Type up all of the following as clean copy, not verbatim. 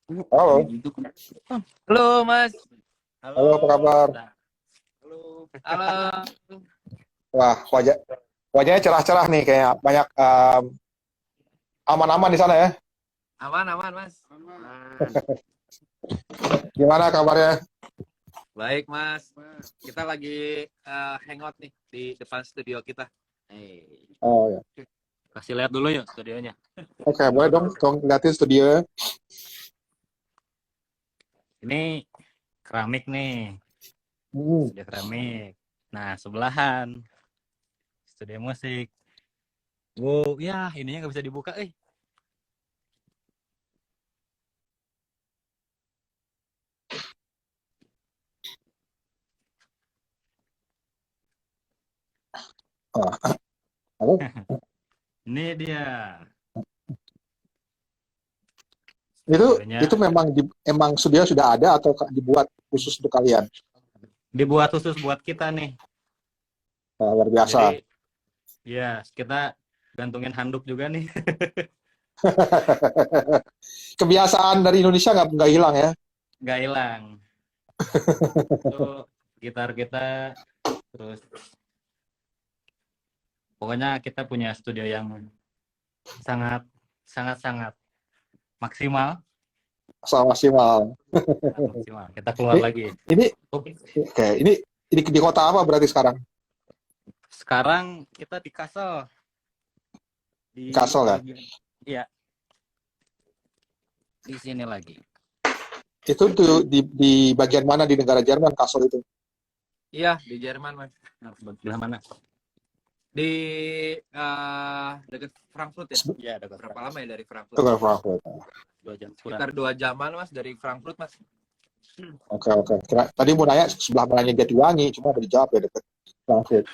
Halo, Halo Mas. Halo. halo apa kabar? Nah, halo. Halo. Wah, wajahnya cerah-cerah nih, kayak banyak aman-aman di sana ya. Aman aman Mas. Aman. Gimana kabarnya? Baik Mas. Kita lagi hangout nih di depan studio kita. Oh ya, Kasih lihat dulu yuk studionya. oke, boleh dong, liatin studio. Ini keramik nih, Hmm. studio keramik. Nah sebelahan studio musik. Wow, ya ininya nggak bisa dibuka. Ah, halo. Ini dia Itu studionya. itu emang studio sudah ada atau dibuat khusus untuk kalian? Dibuat khusus buat kita nih. Luar biasa. Jadi ya kita gantungin handuk juga nih. Kebiasaan dari Indonesia nggak hilang ya? Nggak hilang. Itu gitar kita, terus pokoknya kita punya studio yang sangat sangat sangat maksimal. Sama maksimal. Maksimal kita keluar Ini, lagi. ini, oke, ini di kota apa berarti sekarang? Sekarang kita di Kassel, di Kassel ya? bagian, iya, di sini lagi. Itu tuh di bagian mana di negara Jerman Kassel itu? Iya, di Jerman Mas. Nah, sebelah mana? Di dekat Frankfurt ya. Iya, dekat. Berapa lama ya dari Frankfurt? Itu Frankfurt. 2 jam. Sekitar 2 jaman Mas dari Frankfurt Mas. Oke. Tadi mau nanya sebelah mananya Jatiwangi, cuma udah dijawab ya deket Frankfurt.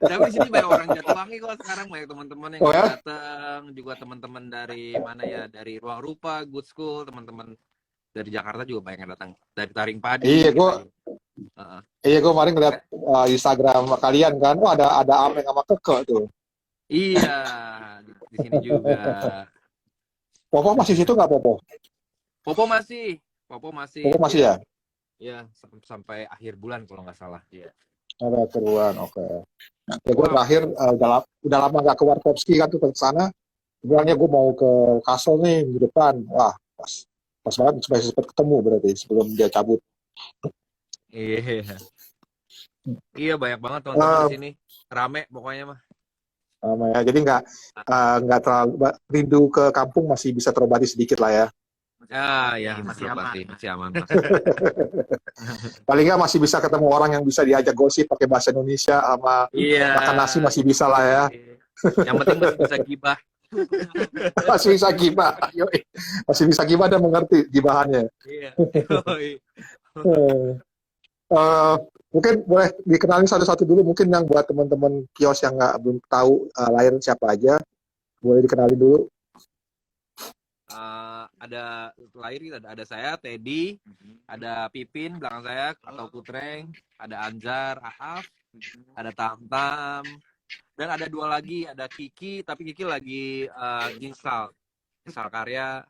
Tapi di sini banyak orang Jatiwangi kok sekarang, banyak teman-teman yang Oh ya? datang, juga teman-teman dari mana ya, dari Ruang Rupa, Good School, teman-teman dari Jakarta juga banyak yang datang, dari Taring Padi Iya, gitu. gue kemarin ngeliat Instagram kalian kan, oh ada Ameng sama Keke tuh. Iya, di sini juga. Popo masih situ nggak Popo? Popo masih, Popo masih Popo masih dia. ya? Ya, sampai akhir bulan kalau nggak salah. Iya. Ada keruan, oke. Ya gue terakhir udah lama nggak ke Warkopski kan tuh ke sana. Bilangnya gue mau ke Kassel nih minggu depan. Wah, pas banget supaya sempat ketemu berarti sebelum dia cabut. Iya. Iya, banyak banget teman-teman di sini. Rame pokoknya mah. Ya. Jadi nggak terlalu rindu ke kampung, masih bisa terobati sedikit lah ya. Ya, masih aman. Masih aman. Paling nggak masih bisa ketemu orang yang bisa diajak gosip pakai bahasa Indonesia, sama Iya. makan nasi masih bisa lah ya. Yang penting masih bisa gibah. Masih bisa gibah. Masih bisa gibah dan mengerti gibahannya. Iya. Uh, Mungkin boleh dikenalin satu-satu dulu, mungkin yang buat teman-teman kios yang belum tahu lain siapa aja, boleh dikenalin dulu. Ada lahir, ada saya Teddy, ada Pipin belakang saya atau Putreng, ada Anjar, Ahaf, ada Tamtam, dan ada 2 lagi, ada Kiki, tapi Kiki lagi install karya.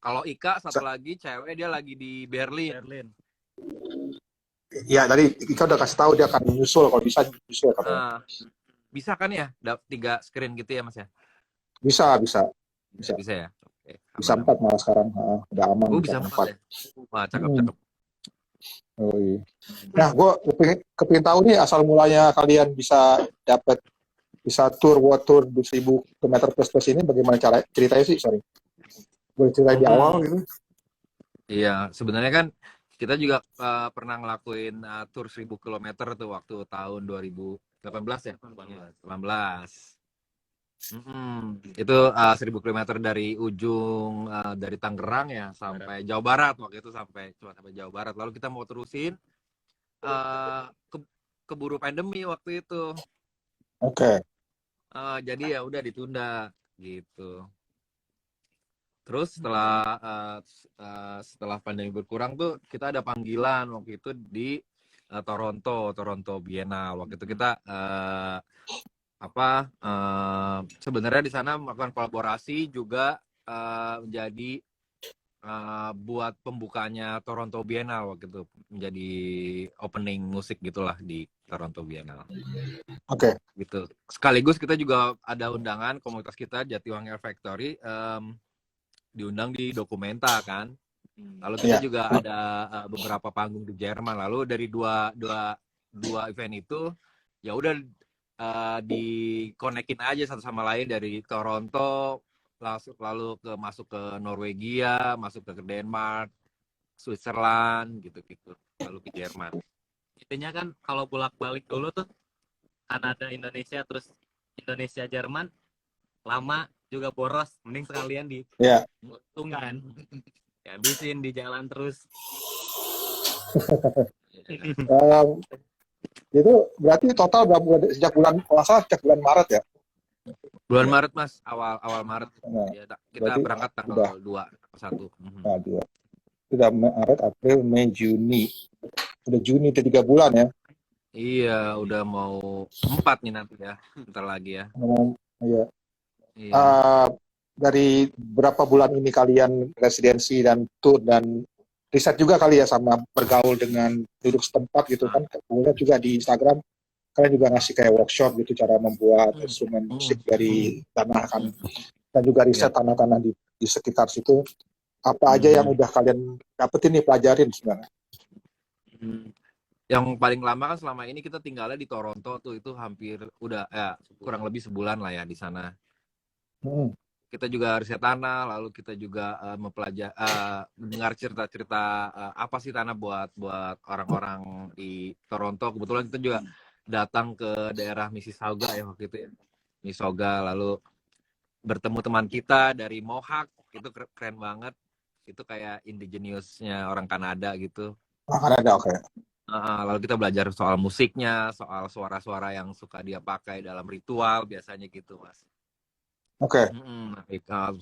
Kalau Ika satu lagi cewek, dia lagi di Berlin. Ya, tadi kita udah kasih tahu dia akan menyusul, kalau bisa menyusul katanya. Bisa kan ya? 3 screen gitu ya Mas ya? Bisa ya. Oke, bisa 4 malah sekarang, udah aman. Bisa 4 ya. Wah, cakep. Oh, iya. Nah, gue kepingin tahu nih asal mulanya kalian bisa world tour 1000 km plus ini, bagaimana cara ceritanya sih? Sorry, boleh ceritain di awal gitu? Iya, sebenarnya kan kita juga pernah ngelakuin tour 1000 km tuh waktu tahun 2018 ya? 18. Itu 1000 km dari ujung dari Tangerang ya sampai Jawa Barat waktu itu, sampai Jawa Barat. Lalu kita mau terusin, keburu pandemi waktu itu. Oke. Jadi ya udah ditunda gitu. Terus setelah pandemi berkurang tuh kita ada panggilan waktu itu di Toronto Biennale. Waktu itu kita sebenarnya di sana melakukan kolaborasi juga, menjadi buat pembukanya Toronto Biennale waktu itu, menjadi opening musik gitulah di Toronto Biennale. Oke. Gitu. Sekaligus kita juga ada undangan komunitas kita Jatiwangi Factory, diundang di Documenta kan. Lalu kita Iya. juga ada beberapa panggung di Jerman. Lalu dari dua event itu ya udah dikonekin aja satu sama lain, dari Toronto lalu masuk ke Norwegia, masuk ke Denmark, Switzerland gitu-gitu, lalu ke Jerman. Intinya kan kalau bolak-balik dulu tuh Kanada Indonesia terus Indonesia Jerman lama juga boros, mending sekalian di Iya. tunggan ya habisin di jalan terus. Itu berarti total sejak bulan Maret ya? Bulan Maret Mas, awal Maret. Nah, Ya, kita berangkat tanggal 2/1. Nah, 2. Sudah Maret, April, Mei, Juni. Udah Juni itu 3 bulan ya. Iya, udah mau 4 nih nanti ya, bentar lagi ya. Iya. Iya. Dari berapa bulan ini kalian residensi dan tour dan riset juga kali ya, sama bergaul dengan penduduk setempat gitu kan? Kemudian juga di Instagram kalian juga ngasih kayak workshop gitu, cara membuat instrumen musik dari tanah kan, dan juga riset tanah-tanah di sekitar situ. Apa aja yang udah kalian dapetin nih, pelajarin sebenarnya? Yang paling lama kan selama ini kita tinggalnya di Toronto tuh, itu hampir udah kurang lebih sebulan lah ya di sana. Kita juga riset tanah, lalu kita juga mempelajari, mendengar cerita-cerita apa sih tanah buat orang-orang di Toronto. Kebetulan kita juga datang ke daerah Mississauga ya waktu itu ya, Mississauga, lalu bertemu teman kita dari Mohawk, itu keren banget, itu kayak indigenous-nya orang Kanada gitu. Kanada, oke. Lalu kita belajar soal musiknya, soal suara-suara yang suka dia pakai dalam ritual biasanya gitu Mas. Oke.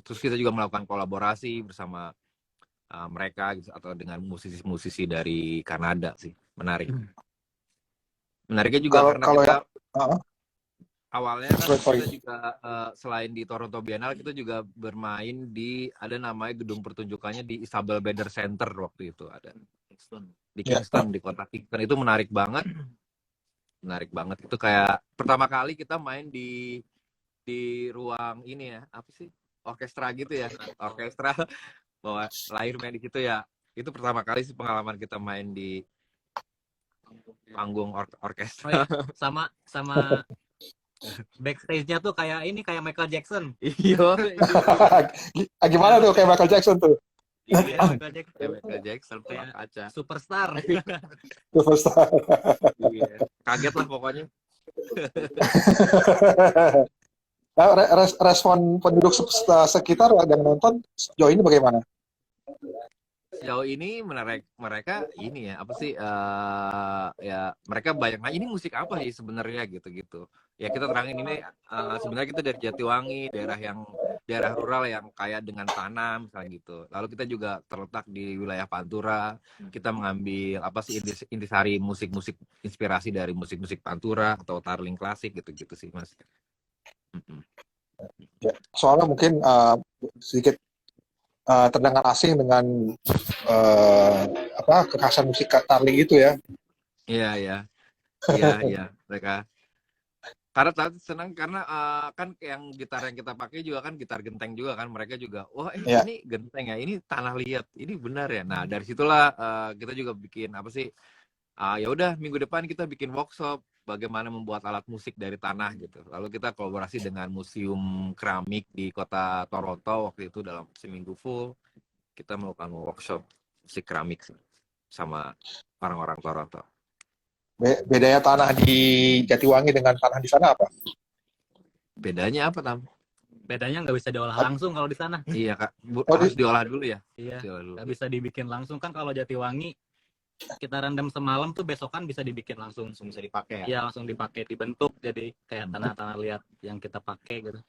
Terus kita juga melakukan kolaborasi bersama mereka gitu, atau dengan musisi-musisi dari Kanada sih. Menariknya juga karena kita awalnya kan kita juga selain di Toronto Biennale, kita juga bermain di, ada namanya gedung pertunjukannya di Isabel Bader Center waktu itu, ada di Kingston, di kota Kingston. Itu menarik banget itu kayak pertama kali kita main di ruang ini ya, apa sih, orkestra gitu ya, orkestra bawa lahir main di situ ya. Itu pertama kali sih pengalaman kita main di panggung orkestra. Sama backstage-nya tuh kayak Michael Jackson. Iya. Gimana tuh kayak Michael Jackson tuh? Iya, Michael Jackson kayak kaca. Superstar. Iya. Kaget lah pokoknya. Respon penduduk sekitar yang nonton sejauh ini bagaimana? Sejauh ini mereka ini ya, apa sih, ya mereka banyak nanya ini musik apa sih sebenarnya gitu. Ya kita terangin ini sebenarnya kita dari Jatiwangi, daerah rural yang kaya dengan tanah misalnya gitu. Lalu kita juga terletak di wilayah Pantura. Kita mengambil apa sih intisari musik-musik, inspirasi dari musik-musik Pantura atau tarling klasik gitu sih Mas. Ya, soalnya mungkin sedikit terdengar asing dengan kekhasan musik tarling itu ya. Iya mereka. Karena senang karena kan yang gitar yang kita pakai juga kan gitar genteng juga kan, mereka juga ini genteng ya, ini tanah liat, ini benar ya. Nah dari situlah kita juga bikin apa sih, ya udah minggu depan kita bikin workshop bagaimana membuat alat musik dari tanah gitu. Lalu kita kolaborasi dengan museum keramik di kota Toronto waktu itu, dalam seminggu full kita melakukan workshop musik keramik sama orang-orang Toronto. Bedanya tanah di Jatiwangi dengan tanah di sana apa? Bedanya apa, Tam? Bedanya nggak bisa diolah langsung kalau di sana. Iya Kak, harus diolah dulu ya. Iya, nggak bisa dibikin langsung kan. Kalau Jatiwangi kita rendam semalam tuh besokan bisa dibikin langsung bisa dipakai ya? Iya, langsung dipakai, dibentuk jadi kayak tanah-tanah liat yang kita pakai gitu.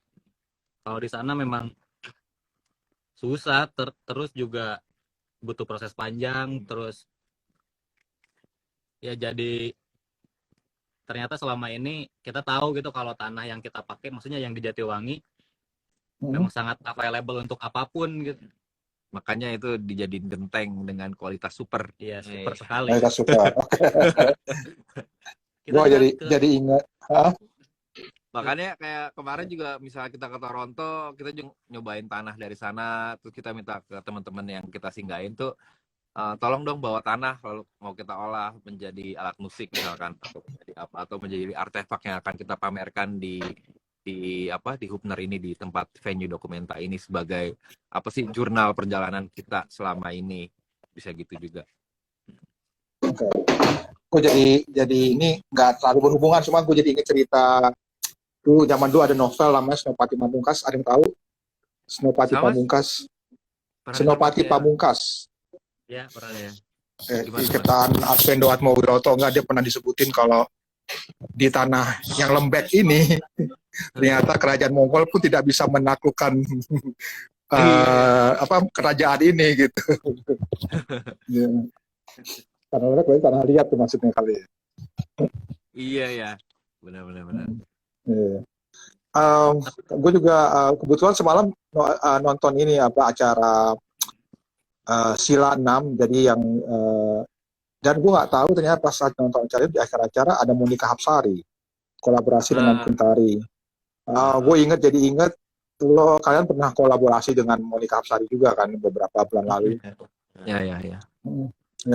Kalau di sana memang susah, terus juga butuh proses panjang, terus ya jadi ternyata selama ini kita tahu gitu kalau tanah yang kita pakai, maksudnya yang di Jatiwangi memang sangat available untuk apapun gitu. Makanya itu dijadiin genteng dengan kualitas super. Iya, super sekali. Kita suka. Kita Gua juga jadi ingat. Hah? Makanya kayak kemarin juga misalnya kita ke Toronto, kita juga nyobain tanah dari sana, terus kita minta ke teman-teman yang kita singgahin tuh, tolong dong bawa tanah kalau mau kita olah menjadi alat musik misalkan, atau menjadi apa, atau menjadi artefak yang akan kita pamerkan di Hubner ini, di tempat venue Dokumenta ini, sebagai apa sih, jurnal perjalanan kita selama ini, bisa gitu juga. Gue jadi ini nggak terlalu berhubungan, cuma gue jadi ingat cerita dulu, zaman dulu ada novel namanya Senopati Pamungkas, ada yang tahu? Senopati Sama, Pamungkas. pernah Senopati dengar ya? Pamungkas. ya pernah Ya. Gimana, Iketan Arswendo Atmowiloto, enggak, dia pernah disebutin kalau di tanah yang lembek ini ternyata kerajaan Mongol pun tidak bisa menaklukkan kerajaan ini gitu. Ya. Tanah lembek berarti tanah liat tuh maksudnya kali ya. Iya ya, benar-benar. Iya. Gue juga kebetulan semalam nonton ini acara Sila 6, jadi yang dan gue nggak tahu ternyata pas saat nonton acara itu, di akhir acara ada Monica Hapsari kolaborasi dengan Kuntari. Gue jadi inget kalian pernah kolaborasi dengan Monica Hapsari juga kan beberapa bulan lalu. Ya. Ya.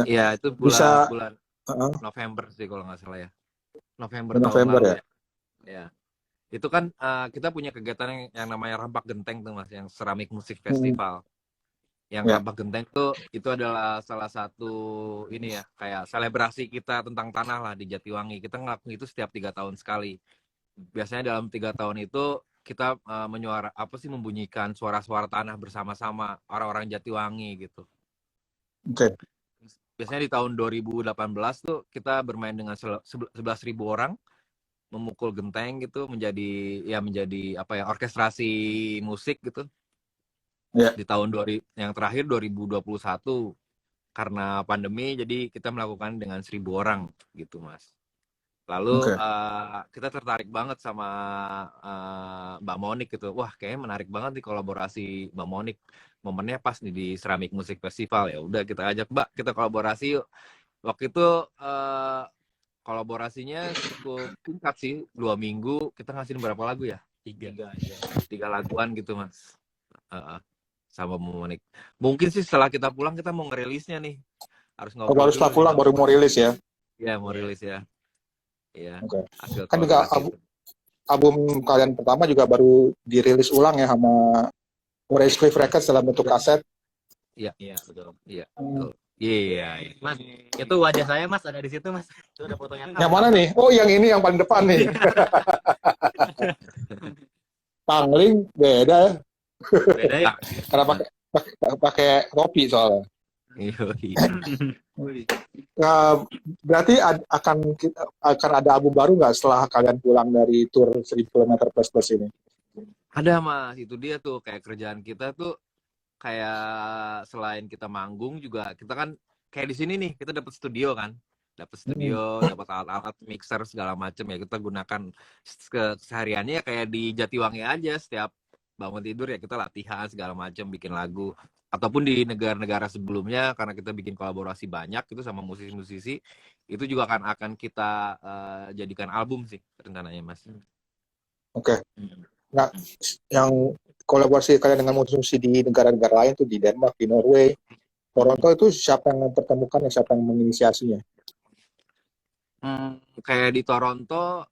Iya, itu Bisa bulan November sih kalau nggak salah ya. November November tahun lalu ya. Ya. Itu kan kita punya kegiatan yang namanya Rampak Genteng tuh Mas, yang Ceramik Musik Festival. Yang Rampak Genteng itu adalah salah satu ini ya, kayak selebrasi kita tentang tanah lah di Jatiwangi. Kita ngelakuin itu setiap 3 tahun sekali. Biasanya dalam 3 tahun itu kita membunyikan suara-suara tanah bersama-sama orang-orang Jatiwangi gitu. Oke. Biasanya di tahun 2018 tuh kita bermain dengan 11.000 orang, memukul genteng gitu, menjadi orkestrasi musik gitu. Di tahun yang terakhir 2021 karena pandemi, jadi kita melakukan dengan 1.000 orang gitu Mas. Lalu kita tertarik banget sama Mbak Monik gitu. Wah, kayaknya menarik banget nih kolaborasi Mbak Monik. Momennya pas nih di Ceramik Musik Festival. Ya udah, kita ajak Mbak, kita kolaborasi yuk. Waktu itu kolaborasinya cukup singkat sih, 2 minggu. Kita ngasihin berapa lagu ya? 3 laguan gitu Mas. Sama Mbak Monik. Mungkin sih setelah kita pulang kita mau ngerilisnya nih. Harus ngobrol. Baru setelah pulang baru mau rilis ya? Iya, mau rilis ya. Iya. Kan juga album kalian pertama juga baru dirilis ulang ya sama Orange Cliff Records dalam bentuk kaset. Iya, betul. Iya, betul. Iya. Mas, itu wajah saya Mas, ada di situ Mas. Itu ada fotonya. Yang mana nih? Oh, yang ini yang paling depan nih. Pangling beda ya. Beda ya. Karena pakai topi soalnya. Berarti akan ada album baru nggak setelah kalian pulang dari tour 1.000 km plus ini? Ada Mas, itu dia tuh, kayak kerjaan kita tuh kayak selain kita manggung juga, kita kan kayak di sini nih, kita dapat studio kan, dapat alat-alat mixer segala macam ya, kita gunakan kesehariannya kayak di Jatiwangi aja. Setiap bangun tidur ya kita latihan segala macam, bikin lagu. Ataupun di negara-negara sebelumnya, karena kita bikin kolaborasi banyak itu sama musisi-musisi, itu juga akan kita jadikan album sih rencananya Mas. Oke. Nah, yang kolaborasi kalian dengan musisi di negara-negara lain tuh, di Denmark, di Norway, Toronto, itu siapa yang mempertemukan, siapa yang menginisiasinya? Kayak di Toronto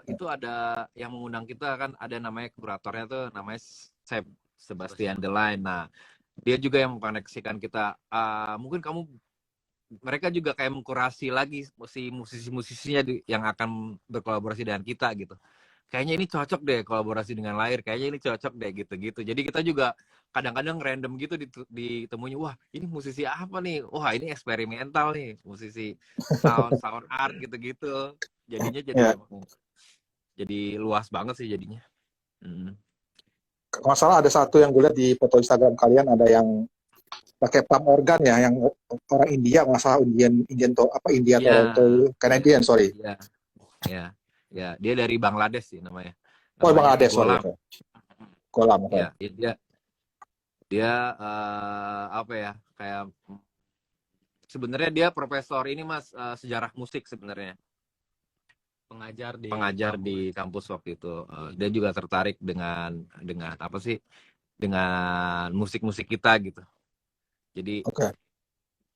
itu ada yang mengundang kita kan, ada namanya kuratornya tuh, namanya Sebastian Delaine. Nah, dia juga yang mengkoneksikan kita. Mungkin mereka juga kayak mengkurasi lagi si musisi-musisinya yang akan berkolaborasi dengan kita gitu. Kayaknya ini cocok deh kolaborasi dengan Lair, kayaknya ini cocok deh gitu-gitu. Jadi kita juga kadang-kadang random gitu ditemunya, wah ini musisi apa nih? Wah ini eksperimental nih, musisi sound art gitu-gitu. Jadinya jadi luas banget sih jadinya. Masalah ada satu yang gue lihat di foto Instagram kalian, ada yang pakai pump organ ya, yang orang India, masalah India Toronto, Canadian, sorry. Iya. Ya, dia dari Bangladesh sih namanya. Oh, Bangladesh, sorry. Golam. Ya, Dia apa ya, kayak sebenarnya dia profesor ini Mas, sejarah musik sebenarnya. Pengajar di kampus waktu itu. Dia juga tertarik dengan apa sih? Dengan musik-musik kita gitu. Jadi Oke.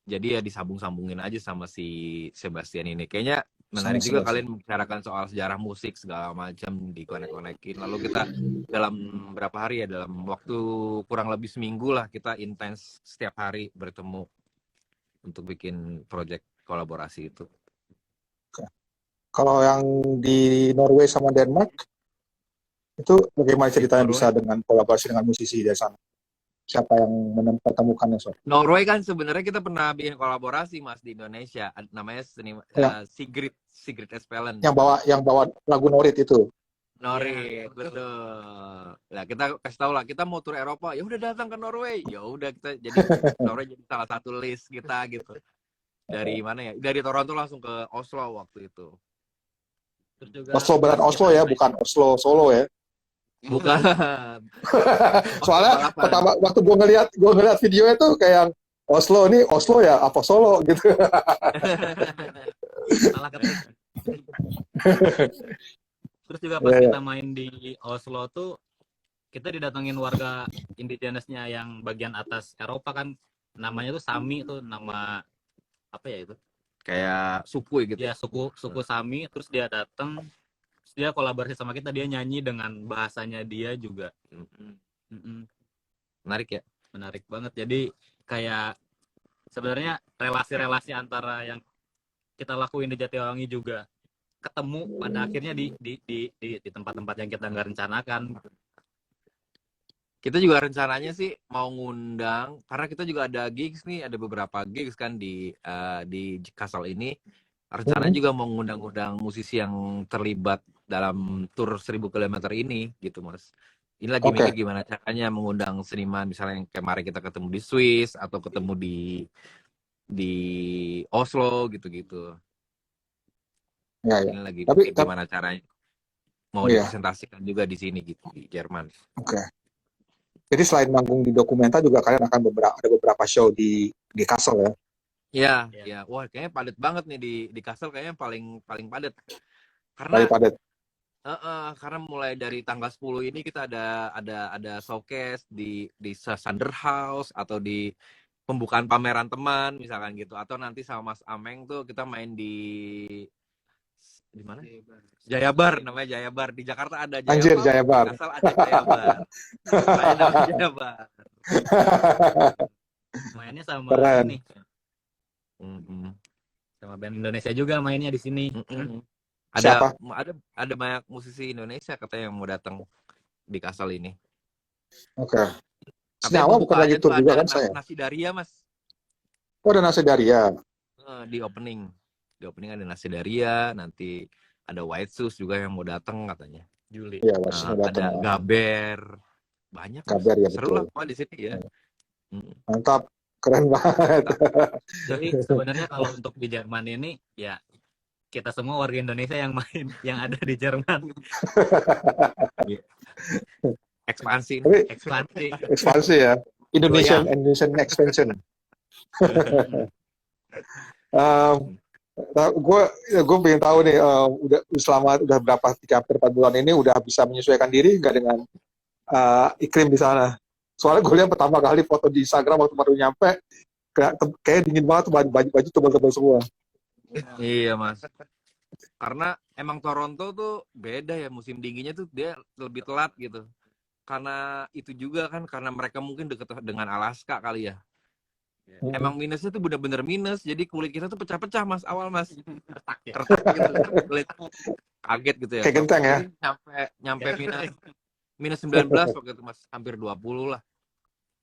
Jadi ya disambung-sambungin aja sama si Sebastian ini. Kayaknya Sama menarik juga Sebastian. kalian membicarakan soal sejarah musik segala macam, dikonek-konekin. Lalu kita dalam berapa hari ya, dalam waktu kurang lebih seminggu lah, kita intens setiap hari bertemu untuk bikin project kolaborasi itu. Kalau yang di Norway sama Denmark, itu bagaimana ceritanya Norway. bisa dengan kolaborasi dengan musisi dari sana? Siapa yang mempertemukannya, Sob? Norway kan sebenarnya kita pernah bikin kolaborasi Mas di Indonesia. Namanya Sigrid Espelen. Yang bawa lagu Norit itu. Norit, betul. Nah, kita kasih tahu lah, kita mau tur Eropa, ya udah datang ke Norway. Ya udah kita jadi Norway jadi salah satu list kita gitu. Dari mana ya? Dari Toronto langsung ke Oslo waktu itu. Terus juga Oslo beneran Oslo ya, bukan Oslo Solo ya. Bukan. Soalnya pertama waktu gue ngeliat videonya tuh kayak Oslo ya apa Solo gitu. salah ketik. Terus juga pas kita main di Oslo tuh kita didatengin warga indigenesnya yang bagian atas Eropa kan, namanya tuh Sami, tuh nama apa ya itu? Kayak suku gitu. Ya suku Sami. Terus dia datang, dia kolaborasi sama kita, dia nyanyi dengan bahasanya dia juga. Menarik ya? Menarik banget. Jadi kayak sebenarnya relasi-relasi antara yang kita lakuin di Jatiwangi juga ketemu pada akhirnya di tempat-tempat yang kita nggak rencanakan. Kita juga rencananya sih mau ngundang, karena kita juga ada gigs nih, ada beberapa gigs kan di Kassel ini. Rencananya juga mau ngundang musisi yang terlibat dalam tur 1000 km ini gitu Mas. Ini lagi mikir gimana caranya mengundang seniman, misalnya yang kemarin kita ketemu di Swiss atau ketemu di Oslo gitu-gitu. Ya. Ini lagi gimana caranya mau dipresentasikan juga di sini gitu, di Jerman. Oke. Jadi selain manggung di Documenta juga kalian akan ada beberapa show di Kassel ya? Iya. Wah, kayaknya padat banget nih di Kassel, kayaknya paling padat. Paling padat. Karena mulai dari tanggal 10 ini kita ada showcase di Sanderhaus atau di pembukaan pameran teman misalkan gitu, atau nanti sama Mas Ameng tuh kita main di mana? Jayabar, namanya Jayabar. Di Jakarta ada Jayabar. Anjir, Jayabar. Asal ada Jayabar. Ada Jayabar. Mainnya sama ini. Sama band Indonesia juga mainnya di sini. Ada banyak musisi Indonesia katanya yang mau datang di Kassel ini. Oke. Senyawa bukan lagi tur juga kan saya? Nasi Daria, Mas. Oh, ada Nasi Daria. Di opening ada Nasi Daria, nanti ada White Shoes juga yang mau datang katanya. Juli. Iya, mau datang. Ada Gaber. Banyak. Gaber ya, seru betul. lah di sini ya. Mantap, keren banget. Jadi sebenarnya kalau untuk di Jerman ini ya kita semua warga Indonesia yang main, yang ada di Jerman. Ekspansi ya. Indonesian expansion. Gue pengen tahu nih, udah berapa 3-4 bulan ini udah bisa menyesuaikan diri nggak dengan iklim di sana? Soalnya gue lihat pertama kali foto di Instagram waktu baru nyampe, kayak dingin banget, baju tebal-tebal semua. Iya Mas, karena emang Toronto tuh beda ya, musim dinginnya tuh dia lebih telat gitu. Karena itu juga kan, karena mereka mungkin dekat dengan Alaska kali ya. Emang minusnya tuh bener-bener minus, jadi kulit kita tuh pecah-pecah Mas, awal Mas. Retak gitu, kulit kaget gitu ya. Kayak genteng ya. Nyampe minus 19 waktu itu Mas, hampir 20 lah.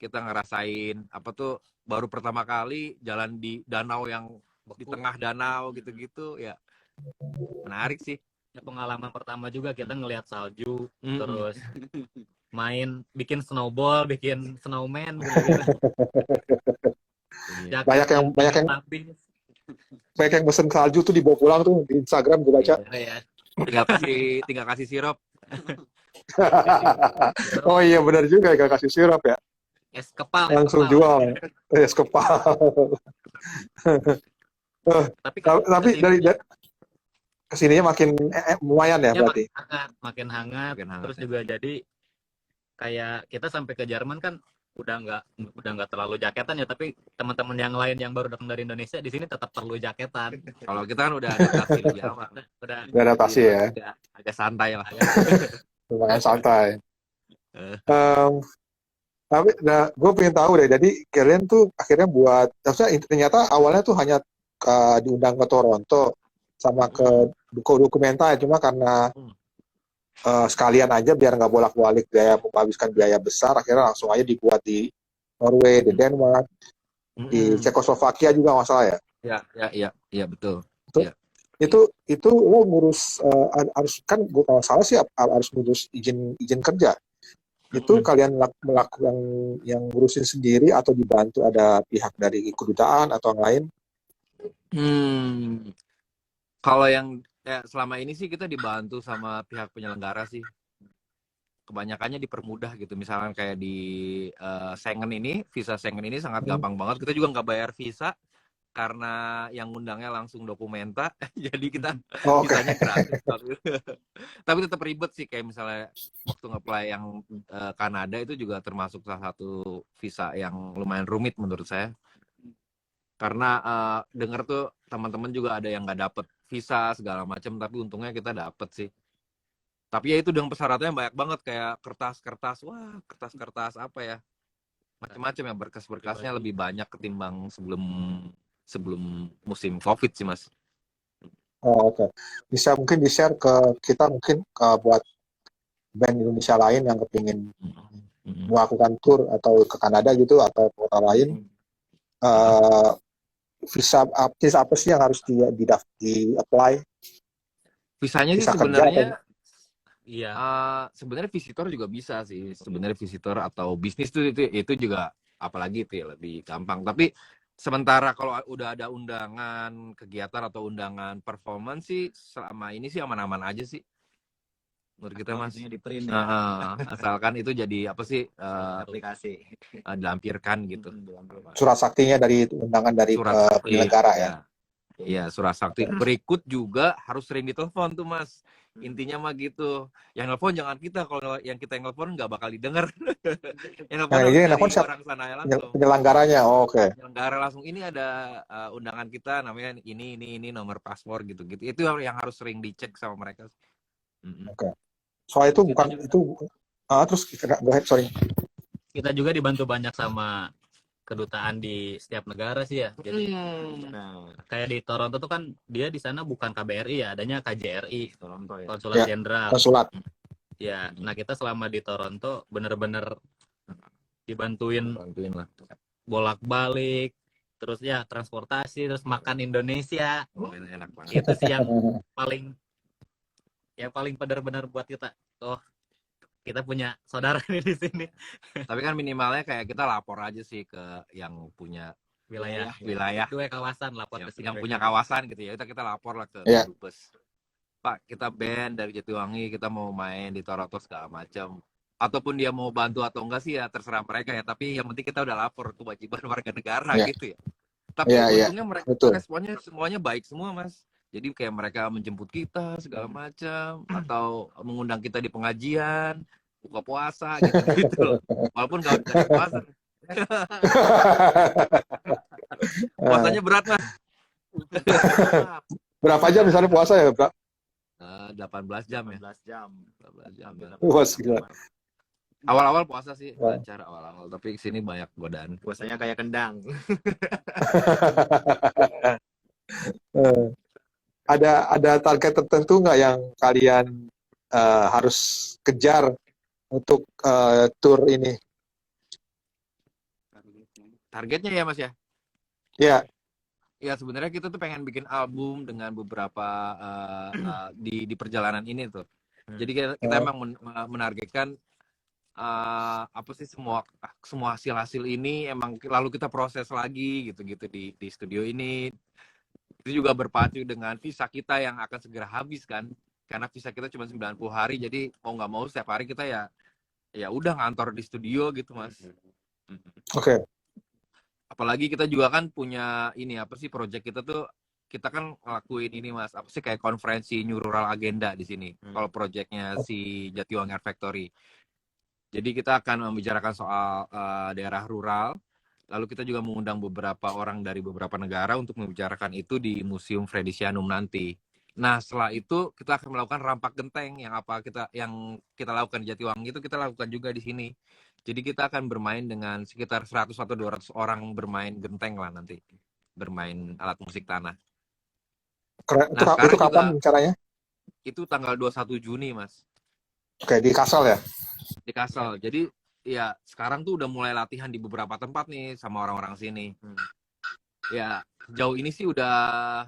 Kita ngerasain apa tuh, baru pertama kali jalan di danau yang di tengah danau gitu-gitu ya. Menarik sih. Ya, pengalaman pertama juga kita ngelihat salju, terus main bikin snowball, bikin snowman gitu. Banyak yang pesen salju tuh dibawa pulang tuh di Instagram gue baca. Iya. Tinggal kasih sirup. Oh iya benar juga, tinggal kasih sirup ya. Es kepal, es langsung kepal. jual es kepal. Eh, Tapi kan tapi dari kesininya makin lumayan ya ya berarti. makin hangat. Makin hangat Terus ya. juga jadi kayak kita sampai ke Jerman kan udah nggak terlalu jaketan ya, tapi teman-teman yang lain yang baru datang dari Indonesia di sini tetap perlu jaketan. Kalau kita kan udah adaptasi lebih aman. Udah Beradaptasi ya, Agak santai lah. lumayan santai. Eh. Tapi gue pengen tahu deh, jadi kalian tuh akhirnya buat, maksudnya ternyata awalnya tuh hanya diundang ke Toronto sama ke Documenta, cuma karena sekalian aja biar nggak bolak-balik menghabiskan biaya besar, akhirnya langsung aja dibuat di Norway, di Denmark, di Cekoslovakia juga nggak salah ya. Iya betul. Itu lo ngurus harus kan gue kalau salah sih harus ngurus izin kerja. Itu kalian melakukan yang ngurusin sendiri atau dibantu ada pihak dari kedutaan atau yang lain? Kalau yang selama ini sih kita dibantu sama pihak penyelenggara sih. Kebanyakannya dipermudah gitu. Misalkan kayak di Schengen ini, visa Schengen ini sangat gampang banget. Kita juga nggak bayar visa karena yang ngundangnya langsung Documenta. Jadi kita visanya gratis. Tapi tetap ribet sih, kayak misalnya waktu nge-apply yang Kanada itu juga termasuk salah satu visa yang lumayan rumit menurut saya. Karena denger tuh teman-teman juga ada yang nggak dapet visa segala macam, tapi untungnya kita dapet sih. Tapi ya itu dengan persyaratannya banyak banget, kayak kertas-kertas apa ya, macam-macam ya, berkas-berkasnya lebih banyak ketimbang sebelum musim COVID sih Mas. Oke. Bisa mungkin di-share ke kita, mungkin buat band Indonesia lain yang kepingin melakukan tour atau ke Kanada gitu atau kota lain, visa apa sih yang harus di-apply? Visanya sih Visa kerja sebenarnya atau iya. Sebenarnya visitor juga bisa sih. Sebenarnya visitor atau bisnis itu juga apalagi itu ya lebih gampang. Tapi sementara kalau udah ada undangan kegiatan atau undangan performance sih selama ini sih aman-aman aja sih. Menurut kita Mas. Di print ya. Asalkan itu jadi apa sih aplikasi. dilampirkan gitu. surat saktinya dari undangan dari penyelenggara ya. Iya, surat sakti. Berikut juga harus sering ditelepon tuh Mas. Intinya mah gitu. Yang nelfon jangan kita, kalau yang kita nelfon nggak bakal didengar. Yang nelfon harus dari orang sana ya langsung. Penyelenggaranya, oke. Penyelenggara langsung, ini ada undangan kita namanya ini nomor paspor gitu-gitu. Itu yang harus sering dicek sama mereka. Oke. Soal itu bukan itu terus go ahead, sorry. Kita juga dibantu banyak sama kedutaan di setiap negara sih ya. Jadi kayak di Toronto tuh kan dia di sana bukan KBRI ya, adanya KJRI, Toronto ya. Konsulat Jenderal. Konsulat. Ya, nah kita selama di Toronto bener-bener dibantuin lah. Bolak-balik, terus ya transportasi, terus makan Indonesia. Enak banget. Itu sih yang paling benar-benar buat kita. Oh, kita punya saudara nih di sini. Tapi kan minimalnya kayak kita lapor aja sih ke yang punya wilayah dua kawasan, lapor ke yang punya kawasan gitu ya. Kita lapor lah ke Dubes. Pak, kita band dari Jatiwangi, kita mau main di Toronto segala macam. Ataupun dia mau bantu atau enggak sih ya terserah mereka ya. Tapi yang penting kita udah lapor, kewajiban warga negara gitu ya. Tapi untungnya mereka responnya semuanya baik semua Mas. Jadi kayak mereka menjemput kita segala macam, atau mengundang kita di pengajian, buka puasa gitu. Walaupun nggak ada puasa. Puasanya berat Mas. Berapa jam misalnya puasa ya, Bro? 18 jam ya. 18 jam. Wah, gila. Awal-awal puasa sih lancar awal-awal, tapi sini banyak godaan. Puasanya kayak kendang. Ada target tertentu nggak yang kalian harus kejar untuk tour ini? Targetnya ya Mas ya? Ya. Ya sebenarnya kita tuh pengen bikin album dengan beberapa di perjalanan ini tuh. Jadi kita emang menargetkan apa sih semua hasil ini emang lalu kita proses lagi gitu di studio ini. Itu juga berpacu dengan visa kita yang akan segera habis kan, karena visa kita cuma 90 hari, jadi mau nggak mau setiap hari kita ya udah ngantor di studio gitu Mas. Oke. Apalagi kita juga kan punya ini apa sih project kita tuh, kita kan ngelakuin ini Mas, apa sih kayak konferensi New Rural Agenda di sini. Kalau projectnya si Jatiwangi Art Factory. Jadi kita akan membicarakan soal daerah rural. Lalu kita juga mengundang beberapa orang dari beberapa negara untuk membicarakan itu di Museum Fredisianum nanti. Nah, setelah itu kita akan melakukan rampak genteng yang kita lakukan di Jatiwangi itu kita lakukan juga di sini. Jadi kita akan bermain dengan sekitar 100 atau 200 orang bermain genteng lah nanti. Bermain alat musik tanah. Keren. Nah, Itu sekarang kapan juga caranya? itu tanggal 21 Juni, Mas. Oke, di Kasal ya? Di Kasel. Jadi ya sekarang tuh udah mulai latihan di beberapa tempat nih sama orang-orang sini. Ya jauh ini sih udah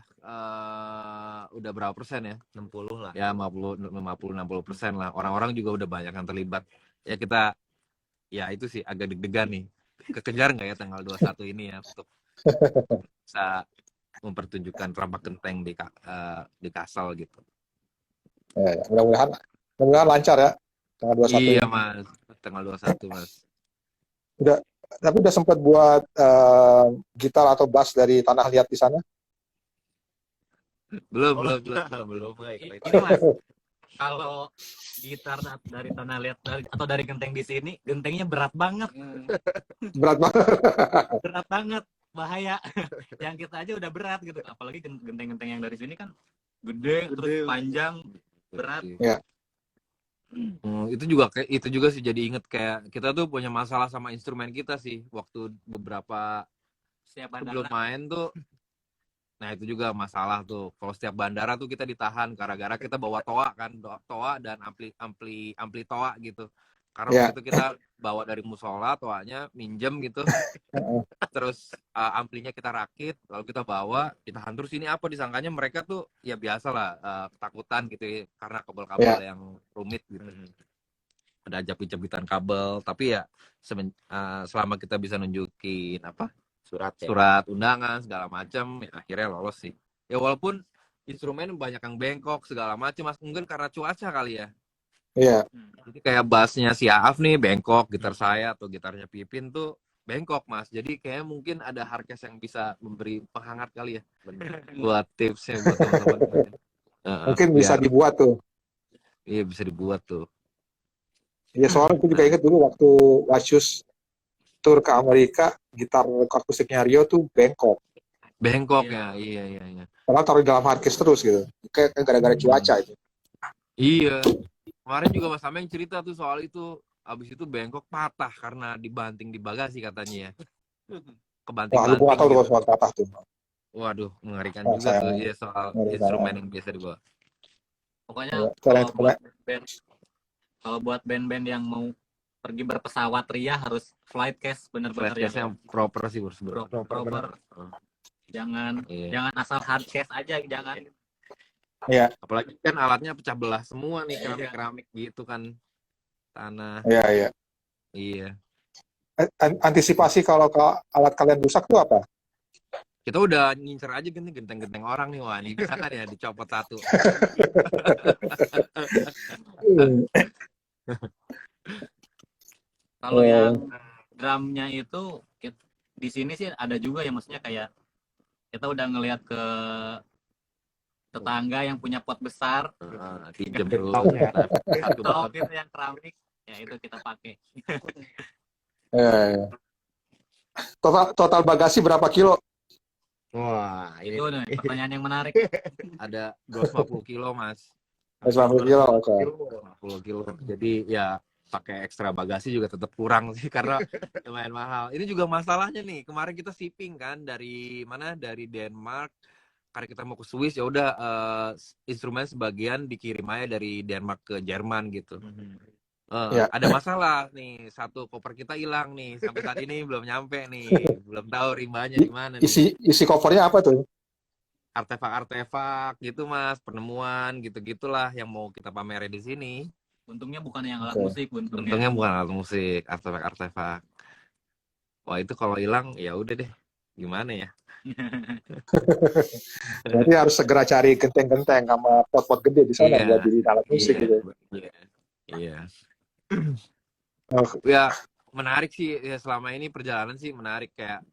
berapa persen ya? 60 lah. Ya 50-60% lah. Orang-orang juga udah banyak yang terlibat. Ya kita ya itu sih agak deg-degan nih. Kekejar nggak ya tanggal 21 ini ya untuk bisa mempertunjukkan rampak genteng di Kasel gitu. Ya, mudah-mudahan lancar ya tanggal 21. Iya Mas, tanggal 21 Mas. Tapi udah sempat buat gitar atau bass dari Tanah Liat di sana? Belum. Ini Mas, kalau gitar dari Tanah Liat atau dari genteng di sini, gentengnya berat banget. Berat banget. Berat banget, bahaya. Yang kita aja udah berat gitu. Apalagi genteng-genteng yang dari sini kan gede, terus panjang, berat. Ya. Itu juga sih jadi inget kayak kita tuh punya masalah sama instrumen kita sih waktu beberapa sebelum main tuh. Nah itu juga masalah tuh. Kalau setiap bandara tuh kita ditahan gara-gara kita bawa toa kan, toa dan ampli toa gitu. Karena waktu itu kita bawa dari musola, toanya minjem gitu. Terus amplinya kita rakit, lalu kita bawa, ditahan terus. Ini apa disangkanya mereka tuh ya biasa lah ketakutan gitu ya, karena kabel-kabel yang rumit gitu. Ada jepit-jepitan kabel, tapi ya selama kita bisa nunjukin apa surat undangan segala macam, ya akhirnya lolos sih. Ya walaupun instrumen banyak yang bengkok segala macam, Mas, mungkin karena cuaca kali ya. Iya. Jadi kayak bassnya si Aaf nih bengkok, gitar saya atau gitarnya Pipin tuh bengkok Mas. Jadi kayak mungkin ada hardcase yang bisa memberi penghangat kali ya. Buat tipsnya buat teman-teman. Mungkin bisa dibuat tuh. Iya bisa dibuat tuh. Iya soalnya aku juga ingat dulu waktu Wasius tur ke Amerika, gitar akustiknya Rio tuh bengkok. Bengkok ya, iya. Karena taruh di dalam hardcase terus gitu. Kayak gara-gara cuaca itu. Iya. Kemarin juga Mas Ameng cerita tuh soal itu, abis itu bengkok patah karena dibanting di bagasi katanya ya. Kebanting-banting. Wah, lu gak tau tuh soal patah tuh. Waduh, mengerikan juga tuh ya soal instrumen yang biasa dibawa. Pokoknya kalau buat band-band yang mau pergi berpesawat ria harus flight case bener-bener yang proper sih proper. Jangan asal hard case aja, jangan. Iya. Apalagi kan alatnya pecah belah semua nih, keramik gitu kan tanah. Iya. Antisipasi kalau alat kalian rusak tuh apa? Kita udah ngincer aja genteng-genteng orang nih, wah ini bisa kan ya dicopot satu. Kalau yang drumnya itu di sini sih ada juga ya, maksudnya kayak kita udah ngelihat ke tetangga yang punya pot besar, pinjam dulu satu gitu yang keramik, ya itu kita pakai. Total bagasi berapa kilo? Wah, ini itu nih, pertanyaan yang menarik. Ada 250 kilo Mas. 250 kilo, oke. 250 kilo. Jadi ya pakai ekstra bagasi juga tetap kurang sih karena lumayan mahal. Ini juga masalahnya nih. Kemarin kita shipping kan dari mana? Dari Denmark. Karena kita mau ke Swiss ya udah instrumen sebagian dikirim aja dari Denmark ke Jerman gitu. Ada masalah nih, satu koper kita hilang nih sampai saat ini belum nyampe nih, belum tahu rimbanya di mana. Isi kopernya apa tuh? Artefak gitu Mas, penemuan gitu-gitulah yang mau kita pamerin di sini. Untungnya bukan yang alat musik, untungnya bukan alat musik, artefak. Wah itu kalau hilang ya udah deh, gimana ya? Berarti harus segera cari genteng-genteng sama pot-pot gede di sana buat jadi alat musik gitu. Iya. Ya menarik sih ya, selama ini perjalanan sih menarik, kayak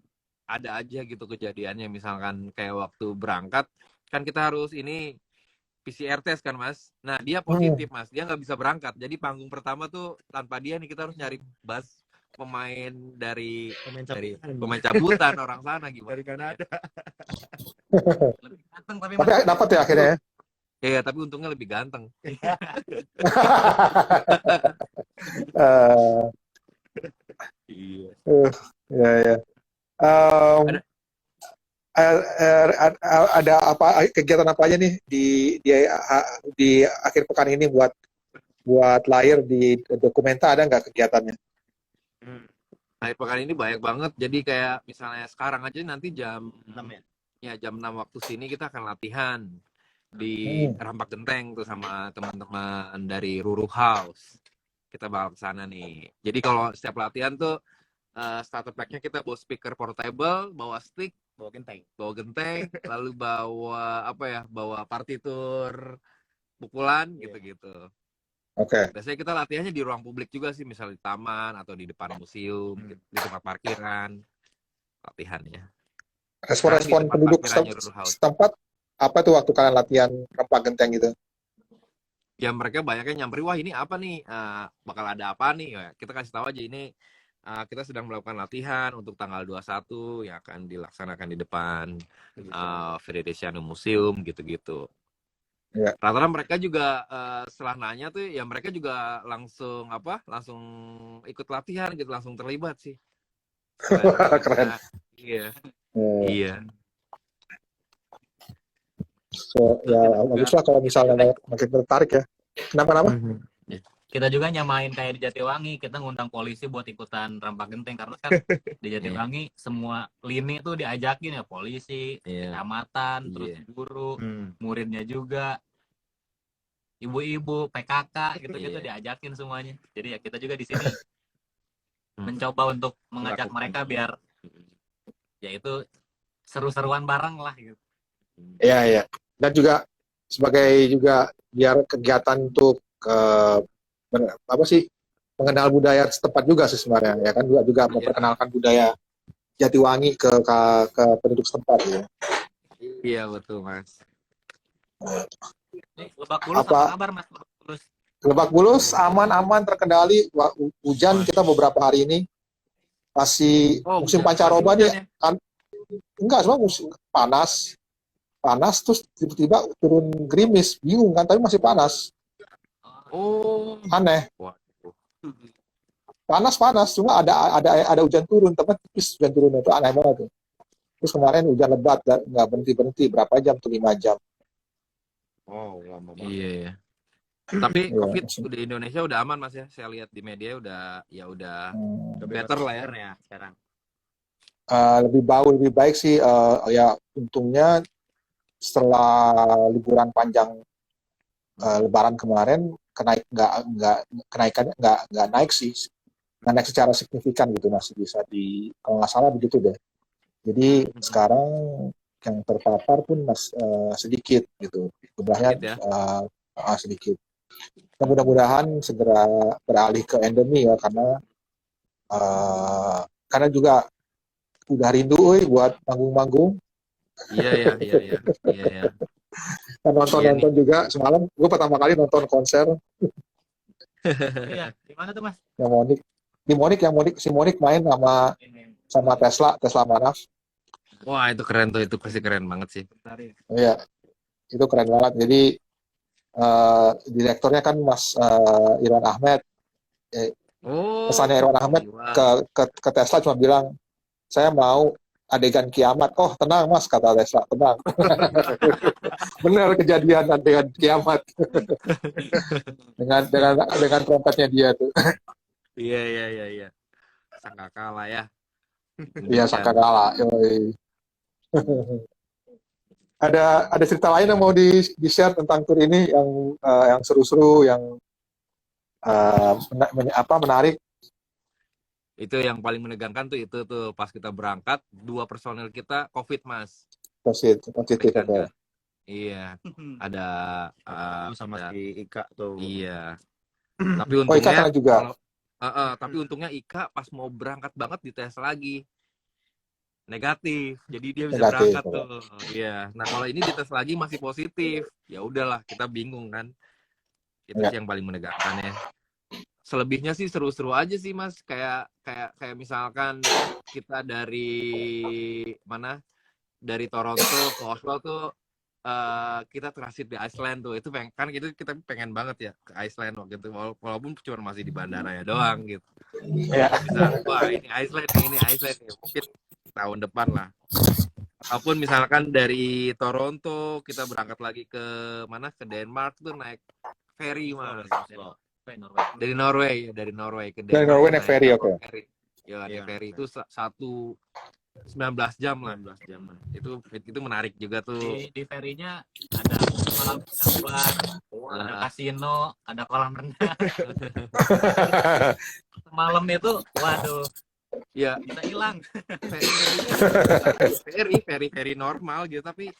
ada aja gitu kejadiannya, misalkan kayak waktu berangkat kan kita harus ini PCR test kan Mas. Nah dia positif Mas, dia nggak bisa berangkat. Jadi panggung pertama tuh tanpa dia nih kita harus nyari pemain dari pemain cabutan orang sana gimana? Dari Kanada. Lebih ganteng tapi Tapi dapat ya akhirnya ya. Iya tapi untungnya lebih ganteng. Eh, Iya. ya ya. Em, ada apa kegiatan apa aja nih di akhir pekan ini buat layar di Dokumenta, ada nggak kegiatannya? Akhir pekan ini banyak banget. Jadi kayak misalnya sekarang aja nanti jam 6 ya. ya jam 6 waktu sini kita akan latihan di Rampak Genteng tuh sama teman-teman dari Ruru House. Kita bakal ke sana nih. Jadi kalau setiap latihan tuh starter pack-nya kita bawa speaker portable, bawa stick, bawa genteng, lalu bawa apa ya? Bawa partitur pukulan gitu-gitu. Oke. Biasanya kita latihannya di ruang publik juga sih, misalnya di taman atau di depan museum, di tempat parkiran latihannya. Respon penduduk setempat apa tuh waktu kalian latihan Rampak Genteng gitu? Ya mereka banyaknya nyamperin, wah ini apa nih, bakal ada apa nih, ya, kita kasih tahu aja ini kita sedang melakukan latihan untuk tanggal 21 yang akan dilaksanakan di depan Veritasiano Museum gitu-gitu. Ya. Rata-rata mereka juga setelah nanya tuh ya mereka juga langsung ikut latihan gitu, langsung terlibat sih. Keren. Iya. So, ya bagus lah kalau misalnya makin tertarik ya. Kenapa? Kita juga nyamain kayak di Jatiwangi, kita ngundang polisi buat ikutan Rampak Genteng karena kan di Jatiwangi semua lini tuh diajakin ya, polisi, kecamatan, terus guru, muridnya juga, ibu-ibu, PKK gitu-gitu diajakin semuanya. Jadi ya kita juga di sini mencoba untuk mengajak mereka biar ya itu seru-seruan bareng lah gitu. Iya. Dan juga sebagai juga biar kegiatan untuk mengenal budaya setempat juga sih sebenarnya, ya kan, juga memperkenalkan budaya Jatiwangi ke penduduk setempat ya. Iya betul Mas. Lebak Bulus apa kabar Mas? Lebak Bulus aman terkendali. Hujan kita beberapa hari ini masih musim pancaroba nih kan. Enggak, semua musim panas terus tiba-tiba turun gerimis, bingung kan, tapi masih panas. Aneh. Panas cuma ada hujan turun, teman tipis hujan turun, itu aneh banget tuh. Terus kemarin hujan lebat nggak berhenti berapa jam tuh, 5 jam. Lama banget. Iya. Tapi COVID di Indonesia udah aman Mas ya, saya lihat di media udah better lah ya sekarang. Lebih baik sih, ya untungnya setelah liburan panjang Lebaran kemarin kenaikannya nggak naik sih, nggak naik secara signifikan gitu, masih bisa kalau nggak salah begitu deh. Jadi sekarang yang terpapar pun sedikit gitu, jumlahnya sedikit. Mudah-mudahan segera beralih ke endemi ya, karena juga udah rindu buat manggung-manggung. Iya. Kan nonton juga semalam, gue pertama kali nonton konser. Iya, di mana tuh Mas? Si Monik main sama Tesla Manaf. Wah itu keren tuh, itu pasti keren banget sih. Iya, itu keren banget. Jadi direkturnya kan Mas Irwan Ahmed. Pesannya Irwan Ahmed ke Tesla cuma bilang, saya mau adegan kiamat. Oh tenang Mas, kata Tesla, tenang. Benar kejadian adegan kiamat. dengan trompetnya dia tuh. Iya. Sangkakala ya. Iya, Sangkakala. Ada cerita lain yang mau di-share tentang tur ini yang seru-seru, yang menarik? Itu yang paling menegangkan tuh itu tuh pas kita berangkat 2 personel kita COVID Mas. Positif. Kan? Iya. Ada sama si Ika tuh. Iya. Tapi untungnya Ika juga. Tapi untungnya Ika pas mau berangkat banget dites lagi negatif, jadi dia bisa Negatif. berangkat tuh. Iya. Nah kalau ini dites lagi masih positif, ya udahlah kita bingung kan. Itu Ya. sih yang paling menegangkan ya. Selebihnya sih seru-seru aja sih Mas. Kayak misalkan kita dari mana? Dari Toronto ke Oslo tuh kita transit di Iceland tuh. Itu kan kita pengen banget ya ke Iceland waktu itu. Walaupun cuma masih di bandaranya doang gitu. Ya. Bisa, wah ini Iceland nih. Mungkin tahun depan lah. Ataupun misalkan dari Toronto kita berangkat lagi ke mana? Ke Denmark tuh naik ferry Mas. Dari Norway ke Denmark. Dari Norway naik ferry, oke. Ya, naik Iya, ferry itu 19 jam lah. 19 jam. Itu menarik juga tuh. Di ferinya ada kolam gambar, ada kasino, ada kolam renang. Malam itu, waduh, Ya, bisa hilang. ferry normal gitu, tapi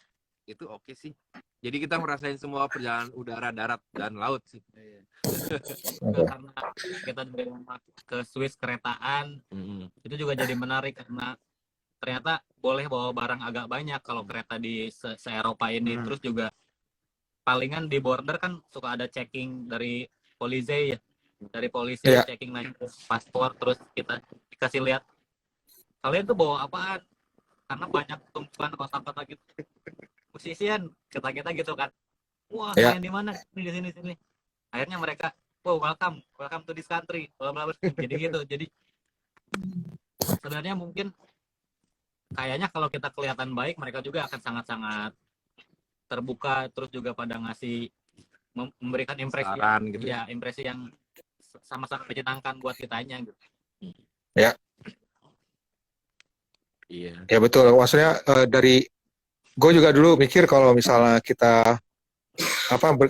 itu oke sih. Jadi kita merasain semua perjalanan udara, darat, dan laut sih. Karena kita dari rumah ke Swiss keretaan, itu juga jadi menarik karena ternyata boleh bawa barang agak banyak kalau kereta di se-Eropa ini. Terus juga palingan di border kan suka ada checking dari polisi ya. Dari polisi checking lagi paspor, terus kita dikasih lihat kalian tuh bawa apaan, karena banyak tumpuan kotak-kotak gitu. Musisian kita gitu kan, wah kalian di mana? Di sini. Akhirnya mereka, wow, welcome to this country, bla bla bla. Jadi gitu. Jadi sebenarnya mungkin kayaknya kalau kita kelihatan baik, mereka juga akan sangat-sangat terbuka, terus juga pada ngasih memberikan impresi gitu. Ya, impresi yang sama-sama menyenangkan buat kitanya gitu. Ya. Iya. Ya betul. Maksudnya dari gue juga dulu mikir kalau misalnya kita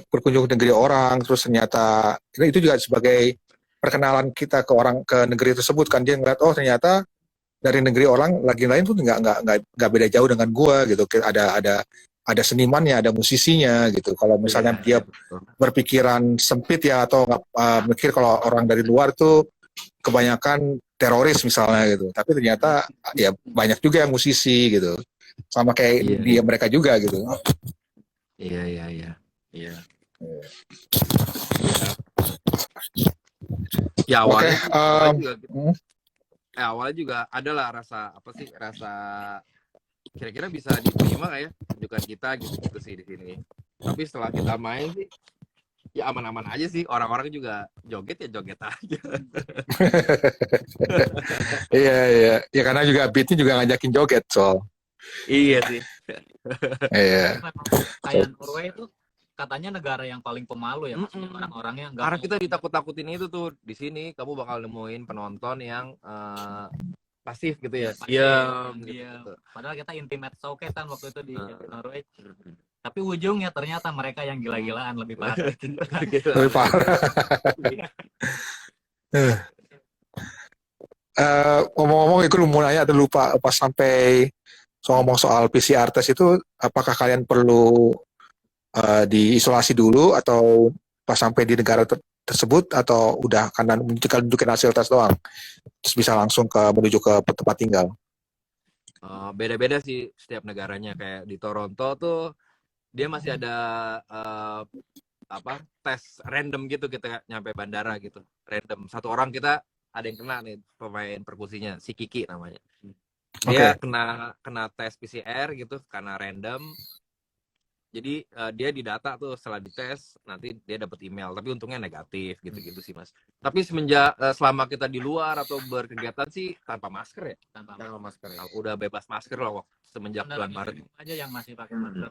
berkunjung ke negeri orang, terus ternyata itu juga sebagai perkenalan kita ke negeri tersebut kan, dia ngeliat oh ternyata dari negeri orang lagi lain tuh nggak beda jauh dengan gua gitu. Ada senimannya, ada musisinya gitu. Kalau misalnya dia berpikiran sempit ya, atau nggak mikir kalau orang dari luar tuh kebanyakan teroris misalnya gitu. Tapi ternyata ya banyak juga yang musisi gitu. Sama kayak mereka juga gitu. Iya. Ya awalnya juga adalah rasa kira-kira bisa diterima nggak ya tunjukan kita gitu sih di sini. Tapi setelah kita main sih ya aman-aman aja sih, orang-orang juga joget aja. Iya ya, karena juga beatnya juga ngajakin joget Iya sih. Iya. Kayak Norway itu katanya negara yang paling pemalu ya, orang-orangnya nggak. Karena kita ditakut-takutin itu tuh, di sini kamu bakal nemuin penonton yang pasif gitu ya. Iya. Gitu. Padahal kita intimate showcase kan waktu itu di Norway. Tapi ujungnya ternyata mereka yang gila-gilaan lebih parah. Lebih parah. Ngomong-ngomong, itu mau nanya, ada lupa pas sampai ngomong soal PCR test itu, apakah kalian perlu diisolasi dulu atau pas sampai di negara tersebut, atau udah karena nunjukin hasil tes doang terus bisa langsung menuju ke tempat tinggal? Beda-beda sih setiap negaranya. Kayak di Toronto tuh dia masih ada tes random gitu, kita nyampe bandara gitu random. Satu orang kita ada yang kena nih, pemain perkusinya si Kiki namanya. Dia kena tes PCR gitu karena random. Jadi dia didata tuh, setelah dites nanti dia dapat email, tapi untungnya negatif gitu sih Mas. Tapi semenjak selama kita di luar atau berkegiatan sih tanpa masker ya. Tanpa masker ya. Udah bebas masker loh semenjak bulan Maret aja yang masih pakai masker.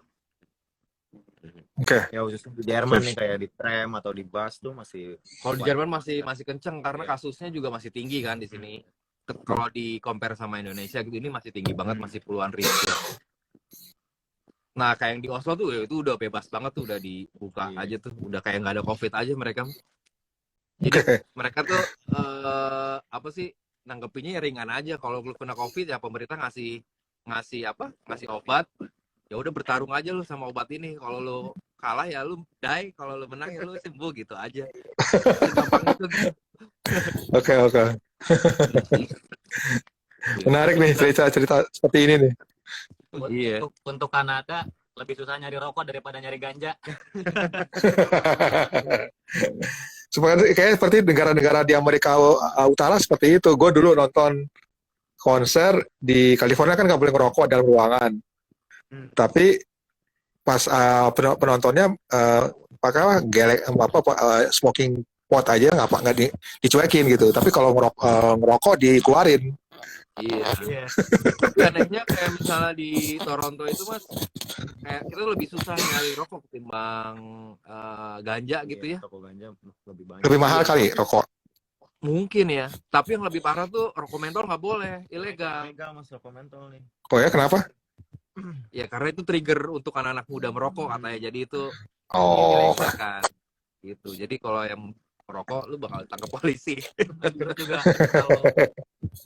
Ya khususnya di Jerman nih, kayak di tram atau di bus tuh masih. Kalau di Jerman masih kenceng karena kasusnya juga masih tinggi kan di sini. Kalau di compare sama Indonesia gitu, ini masih tinggi banget, masih puluhan ribu. Nah kayak yang di Oslo tuh itu udah bebas banget tuh, udah dibuka aja tuh, udah kayak nggak ada COVID aja mereka. Jadi mereka tuh nanggepinnya ya ringan aja. Kalau lu kena COVID ya pemerintah ngasih obat, ya udah bertarung aja lu sama obat ini. Kalau lu kalah ya lu die, kalau lu menang ya lu sembuh gitu aja. Gampang itu. Oke. Menarik nih cerita seperti ini nih. Iya. Untuk Kanada lebih susah nyari rokok daripada nyari ganja. Kayaknya seperti negara-negara di Amerika Utara seperti itu. Gue dulu nonton konser di California kan nggak boleh ngerokok dalam ruangan. Tapi pas penontonnya pakai smoking pot aja nggak dicuekin gitu. Tapi kalau ngerokok dikeluarin. Iya. Tapi anehnya kayak misalnya di Toronto itu Mas, kayak kita lebih susah nyari rokok ketimbang ganja gitu ya. Toko ganja lebih banyak. Lebih mahal kali rokok. Mungkin ya. Tapi yang lebih parah tuh rokok mentol nggak boleh, ilegal. Ilegal Mas rokok mentol nih. Oh ya, kenapa? Ya karena itu trigger untuk anak-anak muda merokok katanya. Jadi itu Oh, dilegalkan. Gitu. Jadi kalau yang merokok lu bakal ditangkap polisi. Terus juga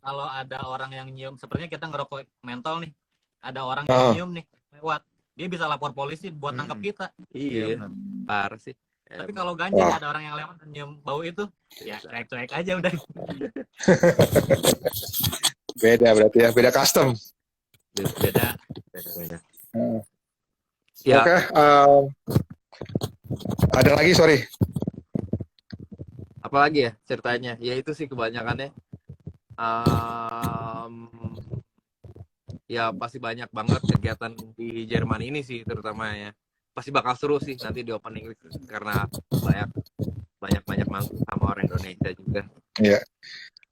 kalau ada orang yang nyium, sepertinya kita ngerokok mentol nih, ada orang yang nyium nih lewat, dia bisa lapor polisi buat tangkap kita. Iya. Parah sih. Tapi kalau ganja ada orang yang lewat dan nyium bau itu, ya cuek-cuek aja udah. beda berarti ya, beda custom. Beda. Ya. Oke, ada lagi, sorry. Apalagi ya ceritanya? Ya itu sih kebanyakannya. Ya pasti banyak banget kegiatan di Jerman ini sih terutama ya. Pasti bakal seru sih nanti di opening karena banyak manggung sama orang Indonesia juga. Iya.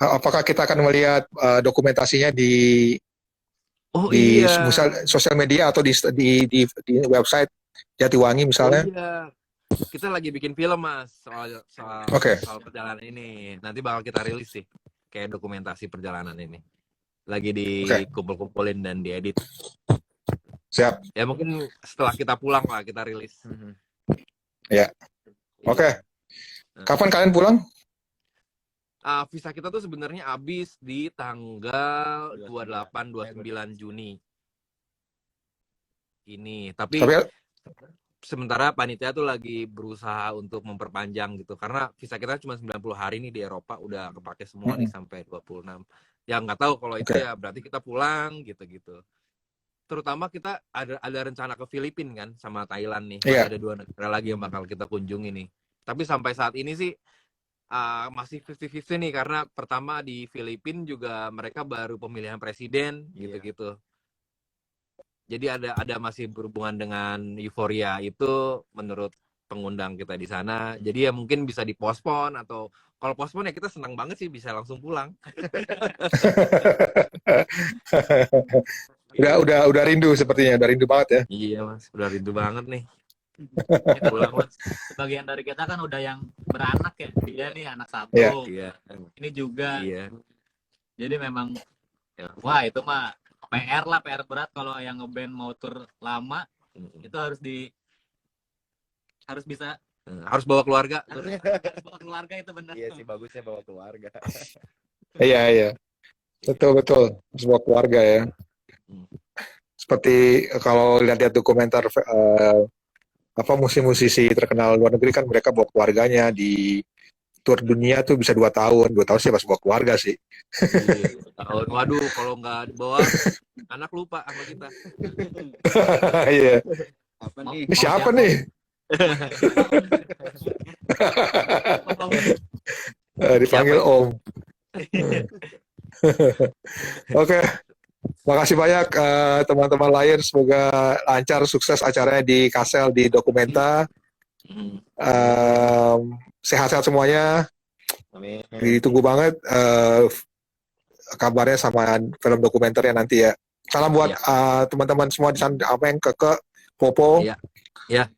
Apakah kita akan melihat dokumentasinya di sosial media atau di website Jatiwangi misalnya? Oh, iya. Kita lagi bikin film Mas soal perjalanan ini. Nanti bakal kita rilis sih kayak dokumentasi perjalanan ini. Lagi dikumpul-kumpulin dan diedit. Siap. Ya mungkin setelah kita pulang lah kita rilis. Ya. Oke. Kapan kalian pulang? Visa kita tuh sebenarnya habis di tanggal 28-29 Juni. Ini. Tapi sementara panitia tuh lagi berusaha untuk memperpanjang gitu. Karena visa kita cuma 90 hari nih di Eropa. Udah kepake semua nih sampai 26. Ya nggak tahu kalau itu ya berarti kita pulang gitu-gitu. Terutama kita ada rencana ke Filipina kan sama Thailand nih. Ada 2 negara lagi yang bakal kita kunjungi nih. Tapi sampai saat ini sih masih 50-50 nih. Karena pertama di Filipina juga mereka baru pemilihan presiden gitu-gitu. Jadi ada masih berhubungan dengan euforia itu menurut pengundang kita di sana. Jadi ya mungkin bisa dipospon atau kalau pospon ya kita senang banget sih bisa langsung pulang. Udah rindu sepertinya, udah rindu banget ya. Iya Mas, udah rindu banget nih. Pulang Mas. Sebagian dari kita kan udah yang beranak ya, dia nih anak 1. Iya. Ini juga. Iya. Jadi memang wah itu mah PR berat kalau yang ngeband mau tur lama itu harus bisa harus bawa keluarga. Harus bawa keluarga itu benar. Iya sih bagusnya bawa keluarga. Iya. Betul harus bawa keluarga ya. Seperti kalau lihat dokumenter musisi-musisi terkenal luar negeri kan mereka bawa keluarganya di tur dunia tuh bisa 2 tahun sih pas bawa keluarga sih. Tahun, waduh kalau nggak dibawa anak lupa sama kita. Iya. Ini siapa nih? Dipanggil Om. Oke. Makasih banyak teman-teman lain, semoga lancar, sukses acaranya di Kassel di Documenta. Sehat-sehat semuanya. Amin. Ditunggu banget kabarnya sama film dokumenternya nanti ya. Salam buat teman-teman semua di sana, Amen, Keke, Popo. Iya.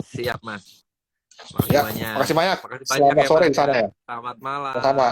Siap Mas. Makasih banyak. Selamat sore di sana ya. Selamat malam. Sama.